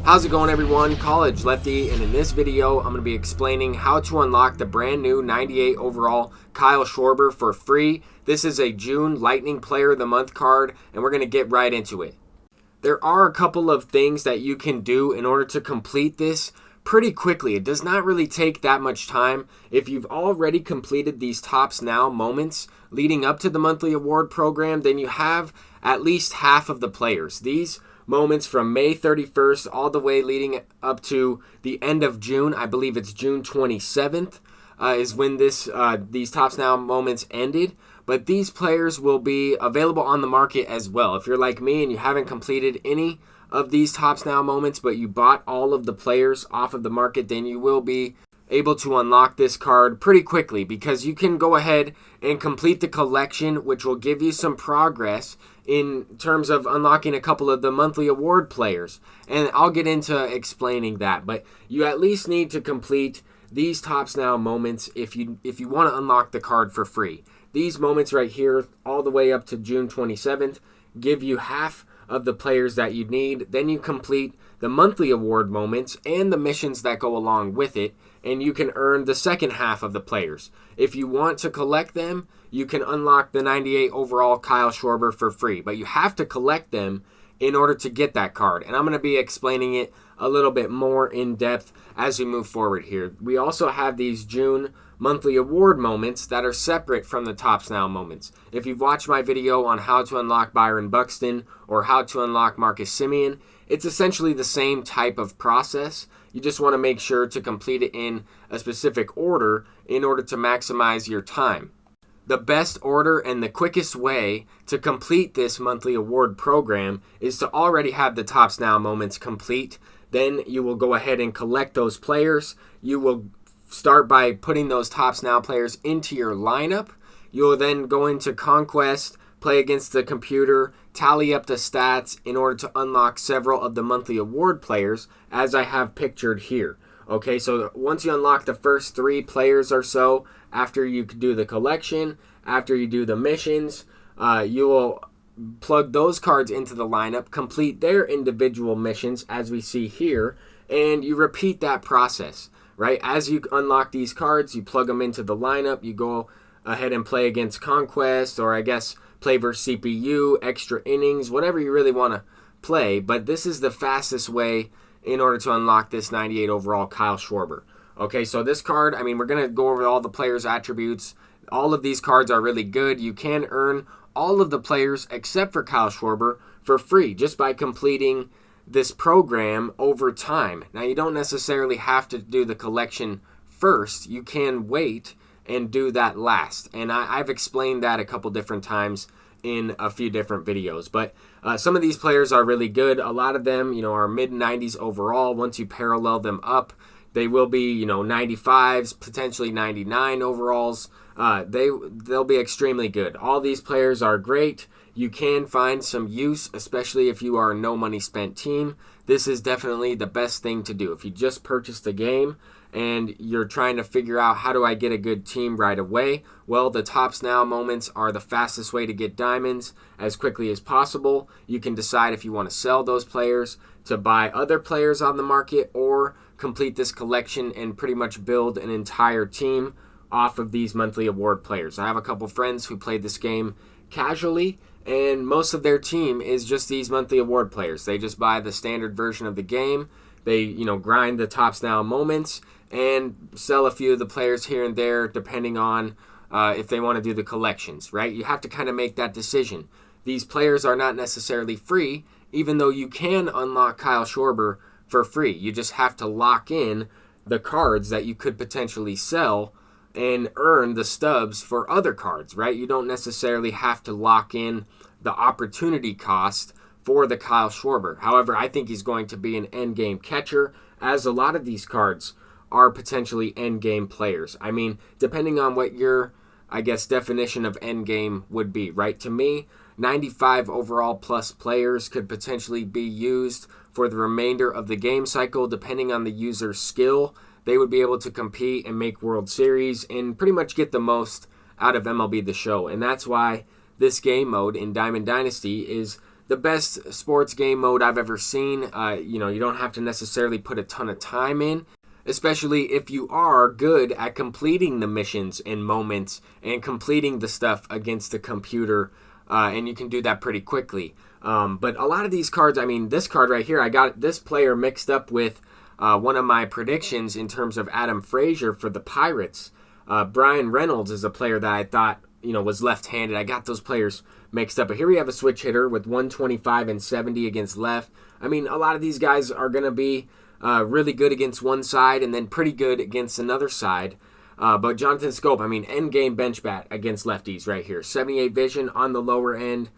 How's it going, everyone? College Lefty, and in this video I'm going to be explaining how to unlock the brand new 98 overall Kyle Schwarber for free. This is a June Lightning Player of the Month card, and we're going to get right into it. There are a couple of things that you can do in order to complete this pretty quickly. It does not really take that much time. If you've already completed these Tops Now moments leading up to the monthly award program, then you have at least half of the players. These moments from May 31st all the way leading up to the end of June, I believe it's June 27th, is when these Tops Now moments ended. But these players will be available on the market as well. If you're like me and you haven't completed any of these Tops Now moments, but you bought all of the players off of the market, then you will be able to unlock this card pretty quickly, because you can go ahead and complete the collection, which will give you some progress in terms of unlocking a couple of the monthly award players. And I'll get into explaining that, but you at least need to complete these Tops Now moments if you want to unlock the card for free. These moments right here, all the way up to June 27th, give you half of the players that you need. Then you complete the monthly award moments and the missions that go along with it, and you can earn the second half of the players. If you want to collect them, you can unlock the 98 overall Kyle Schwarber for free, but you have to collect them in order to get that card. And I'm going to be explaining it a little bit more in depth as we move forward here. We also have these June monthly award moments that are separate from the Tops Now moments. If you've watched my video on how to unlock Byron Buxton or how to unlock Marcus Semien, it's essentially the same type of process. You just want to make sure to complete it in a specific order in order to maximize your time. The best order and the quickest way to complete this monthly award program is to already have the Tops Now moments complete. Then you will go ahead and collect those players. You will start by putting those Tops Now players into your lineup. You'll then go into Conquest, play against the computer, tally up the stats in order to unlock several of the monthly award players, as I have pictured here. Okay, so once you unlock the first 3 players or so, after you do the collection, after you do the missions, you will plug those cards into the lineup, complete their individual missions as we see here, and you repeat that process, right? As you unlock these cards, you plug them into the lineup, you go ahead and play against Conquest, or I guess play versus CPU, extra innings, whatever you really want to play. But this is the fastest way in order to unlock this 98 overall Kyle Schwarber. Okay, so this card, I mean, we're going to go over all the players' attributes. All of these cards are really good. You can earn all of the players except for Kyle Schwarber for free just by completing this program over time. Now, you don't necessarily have to do the collection first. You can wait and do that last. And I've explained that a couple different times in a few different videos. But some of these players are really good. A lot of them, are mid-90s overall. Once you parallel them up, they will be, 95s, potentially 99 overalls. They'll be extremely good. All these players are great. You can find some use, especially if you are a no money spent team. This is definitely the best thing to do. If you just purchased the game and you're trying to figure out how do I get a good team right away, well, the Tops Now moments are the fastest way to get diamonds as quickly as possible. You can decide if you want to sell those players to buy other players on the market, or complete this collection and pretty much build an entire team off of these monthly award players. I have a couple friends who played this game casually, and most of their team is just these monthly award players. They just buy the standard version of the game. They, grind the Tops Now moments and sell a few of the players here and there depending on if they want to do the collections, right? You have to kind of make that decision. These players are not necessarily free, even though you can unlock Kyle Schwarber for free. You just have to lock in the cards that you could potentially sell and earn the stubs for other cards, right? You don't necessarily have to lock in the opportunity cost for the Kyle Schwarber. However, I think he's going to be an endgame catcher, as a lot of these cards are potentially endgame players. I mean, depending on what your, definition of endgame would be, right? To me, 95 overall plus players could potentially be used for the remainder of the game cycle, depending on the user's skill. They would be able to compete and make World Series and pretty much get the most out of MLB The Show. And that's why this game mode in Diamond Dynasty is the best sports game mode I've ever seen. You don't have to necessarily put a ton of time in, especially if you are good at completing the missions and moments and completing the stuff against the computer, and you can do that pretty quickly. But a lot of these cards, this card right here, I got this player mixed up with one of my predictions in terms of Adam Frazier for the Pirates. Brian Reynolds is a player that I thought was left-handed. I got those players mixed up. But here we have a switch hitter with 125 and 70 against left. A lot of these guys are going to be really good against one side and then pretty good against another side. But Jonathan Scope, end game bench bat against lefties right here. 78 vision on the lower end.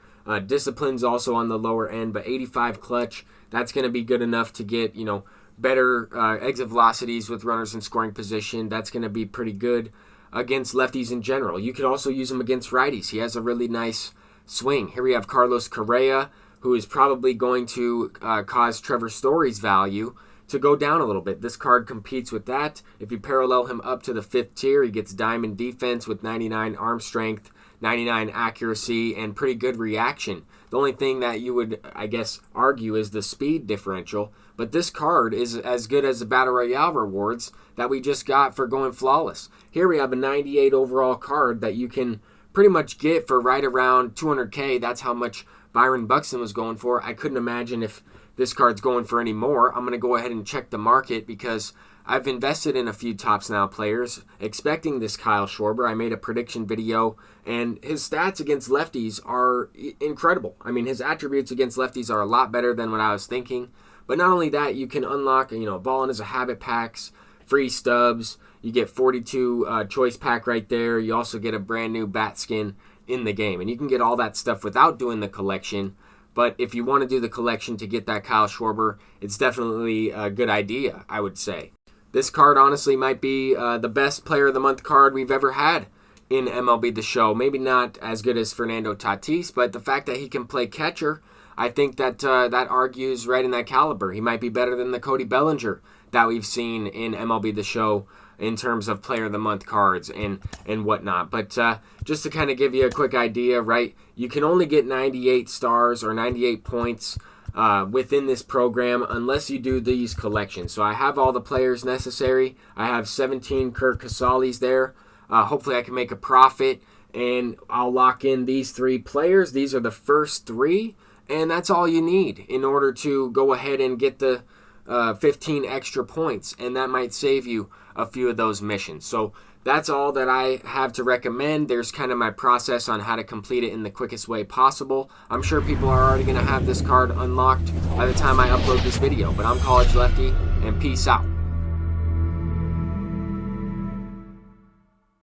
Discipline's also on the lower end, but 85 clutch. That's going to be good enough to get, better exit velocities with runners in scoring position. That's going to be pretty good against lefties in general. You could also use him against righties. He has a really nice swing. Here we have Carlos Correa, who is probably going to cause Trevor Story's value to go down a little bit. This card competes with that. If you parallel him up to the 5th tier, he gets diamond defense with 99 arm strength, 99 accuracy, and pretty good reaction. The only thing that you would, argue is the speed differential. But this card is as good as the Battle Royale rewards that we just got for going flawless. Here we have a 98 overall card that you can pretty much get for right around 200K. That's how much Byron Buxton was going for. I couldn't imagine if this card's going for any more. I'm going to go ahead and check the market because I've invested in a few Tops Now players expecting this Kyle Schwarber. I made a prediction video, and his stats against lefties are incredible. His attributes against lefties are a lot better than what I was thinking. But not only that, you can unlock, Ballin' as a Habit packs, free stubs. You get 42 choice pack right there. You also get a brand new bat skin in the game. And you can get all that stuff without doing the collection. But if you want to do the collection to get that Kyle Schwarber, it's definitely a good idea, I would say. This card honestly might be the best Player of the Month card we've ever had in MLB The Show. Maybe not as good as Fernando Tatis, but the fact that he can play catcher, I think that that argues right in that caliber. He might be better than the Cody Bellinger that we've seen in MLB The Show in terms of Player of the Month cards and whatnot. But just to kind of give you a quick idea, right, you can only get 98 stars or 98 points within this program unless you do these collections. So I have all the players necessary. I have 17 Kirk Casalis there. Hopefully I can make a profit, and I'll lock in these 3 players. These are the first 3, and that's all you need in order to go ahead and get the 15 extra points, and that might save you a few of those missions. So that's all that I have to recommend. There's kind of my process on how to complete it in the quickest way possible. I'm sure people are already going to have this card unlocked by the time I upload this video, but I'm College Lefty, and peace out.